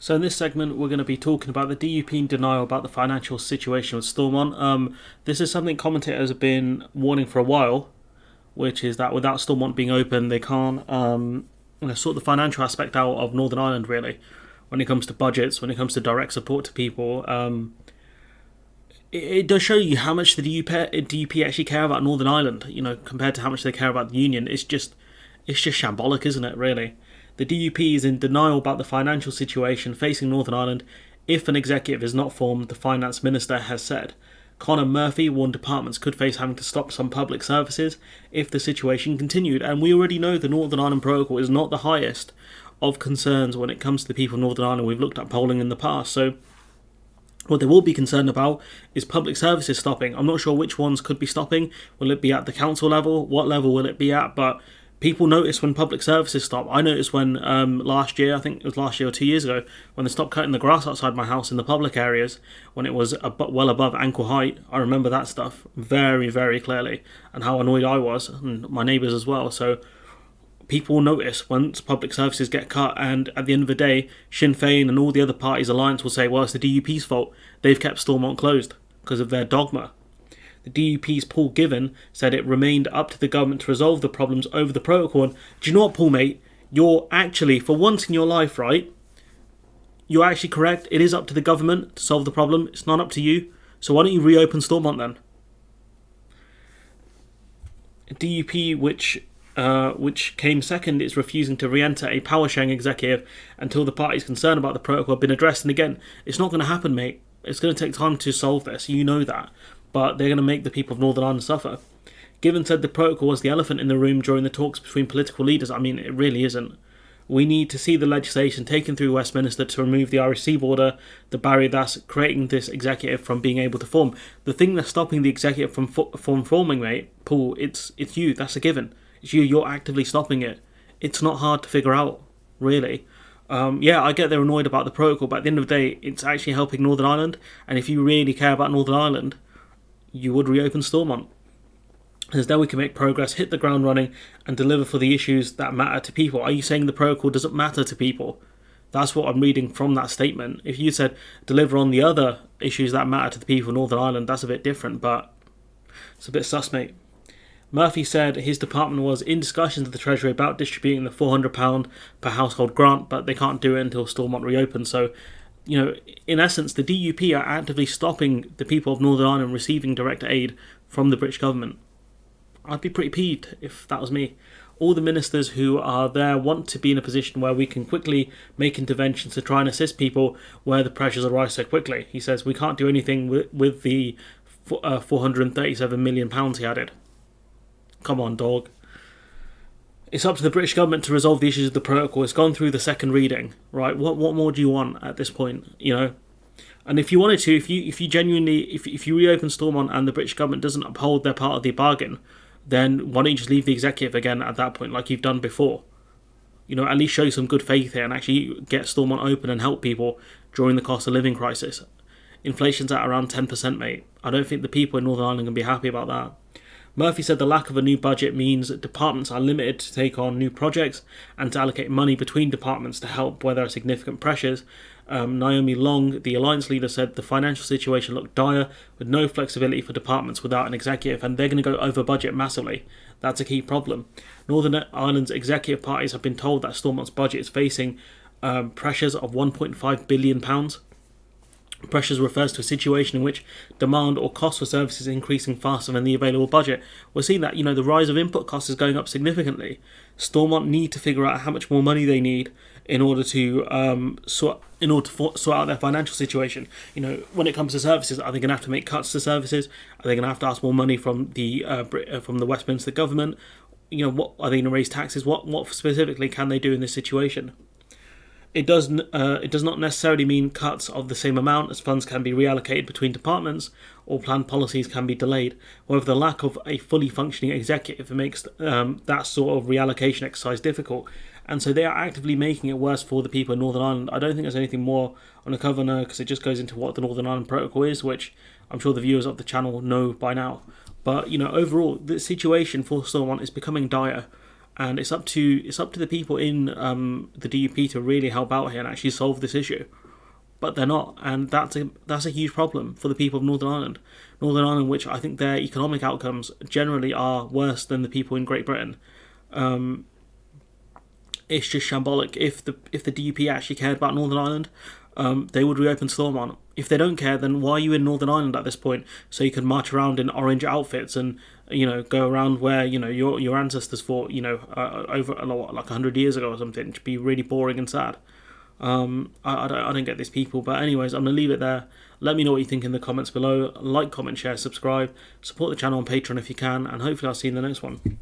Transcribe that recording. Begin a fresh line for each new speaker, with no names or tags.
So in this segment, we're going to be talking about the DUP in denial about the financial situation with Stormont. This is something commentators have been warning for a while, which is that without Stormont being open, they can't sort the financial aspect out of Northern Ireland, really. When it comes to budgets, when it comes to direct support to people, it does show you how much the DUP actually care about Northern Ireland, compared to how much they care about the Union. It's just shambolic, isn't it, really? The DUP is in denial about the financial situation facing Northern Ireland if an executive is not formed, the Finance Minister has said. Conor Murphy warned departments could face having to stop some public services if the situation continued, and we already know the Northern Ireland Protocol is not the highest of concerns when it comes to the people of Northern Ireland. We've looked at polling in the past, so what they will be concerned about is public services stopping. I'm not sure which ones could be stopping. Will it be at the council level? What level will it be at? But people notice when public services stop. I noticed when last year, I think it was last year or 2 years ago, when they stopped cutting the grass outside my house in the public areas, when it was well above ankle height. I remember that stuff very, very clearly, and how annoyed I was, and my neighbours as well. So people notice once public services get cut, and at the end of the day, Sinn Féin and all the other parties' alliance will say, well, it's the DUP's fault. They've kept Stormont closed because of their dogma. The DUP's Paul Given said it remained up to the government to resolve the problems over the protocol. And do you know what, Paul, mate? You're actually, for once in your life, right? You're actually correct. It is up to the government to solve the problem. It's not up to you. So why don't you reopen Stormont then? DUP, which came second, is refusing to re-enter a power-sharing executive until the parties concerned about the protocol have been addressed. And again, it's not going to happen, mate. It's going to take time to solve this. You know that. But they're going to make the people of Northern Ireland suffer. Given said the protocol was the elephant in the room during the talks between political leaders. I mean, it really isn't. We need to see the legislation taken through Westminster to remove the Irish Sea border, the barrier that's creating this executive from being able to form. The thing that's stopping the executive from forming, mate, Paul, it's you. That's a given. It's you. You're actively stopping it. It's not hard to figure out, really. I get they're annoyed about the protocol, but at the end of the day, it's actually helping Northern Ireland. And if you really care about Northern Ireland, you would reopen Stormont. Because then we can make progress, hit the ground running, and deliver for the issues that matter to people. Are you saying the protocol doesn't matter to people? That's what I'm reading from that statement. If you said deliver on the other issues that matter to the people of Northern Ireland, that's a bit different, but it's a bit sus, mate. Murphy said his department was in discussions with the Treasury about distributing the £400 per household grant, but they can't do it until Stormont reopens. So, in essence, the DUP are actively stopping the people of Northern Ireland receiving direct aid from the British government. I'd be pretty peeved if that was me. All the ministers who are there want to be in a position where we can quickly make interventions to try and assist people where the pressures arise so quickly. He says we can't do anything with the £437 million he added. Come on, dog. It's up to the British government to resolve the issues of the protocol. It's gone through the second reading, right? What more do you want at this point, And if you wanted to, if you genuinely, if you reopen Stormont and the British government doesn't uphold their part of the bargain, then why don't you just leave the executive again at that point, like you've done before? At least show some good faith here and actually get Stormont open and help people during the cost of living crisis. Inflation's at around 10%, mate. I don't think the people in Northern Ireland can be happy about that. Murphy said the lack of a new budget means that departments are limited to take on new projects and to allocate money between departments to help where there are significant pressures. Naomi Long, the alliance leader, said the financial situation looked dire with no flexibility for departments without an executive, and they're going to go over budget massively. That's a key problem. Northern Ireland's executive parties have been told that Stormont's budget is facing pressures of £1.5 billion. Pressures refers to a situation in which demand or cost for services is increasing faster than the available budget. We're seeing that, the rise of input costs is going up significantly. Stormont need to figure out how much more money they need in order to sort out their financial situation. When it comes to services, are they going to have to make cuts to services? Are they going to have to ask more money from the Westminster government? What are they going to raise taxes? What specifically can they do in this situation? It does not necessarily mean cuts of the same amount, as funds can be reallocated between departments or planned policies can be delayed. However, the lack of a fully functioning executive makes that sort of reallocation exercise difficult. And so they are actively making it worse for the people in Northern Ireland. I don't think there's anything more on the cover now because it just goes into what the Northern Ireland Protocol is, which I'm sure the viewers of the channel know by now. But, overall, the situation for Stormont is becoming dire. and it's up to the people in the DUP to really help out here and actually solve this issue. But they're not, and that's a huge problem for the people of Northern Ireland. Northern Ireland, which I think their economic outcomes generally are worse than the people in Great Britain. It's just shambolic. If the DUP actually cared about Northern Ireland, they would reopen Stormont. If they don't care, then why are you in Northern Ireland at this point? So you can march around in orange outfits and go around where your ancestors fought over like 100 years ago or something. It should be really boring and sad. I don't get these people. But anyways, I'm gonna leave it there. Let me know what you think in the comments below. Like, comment, share, subscribe. Support the channel on Patreon if you can, and hopefully I'll see you in the next one.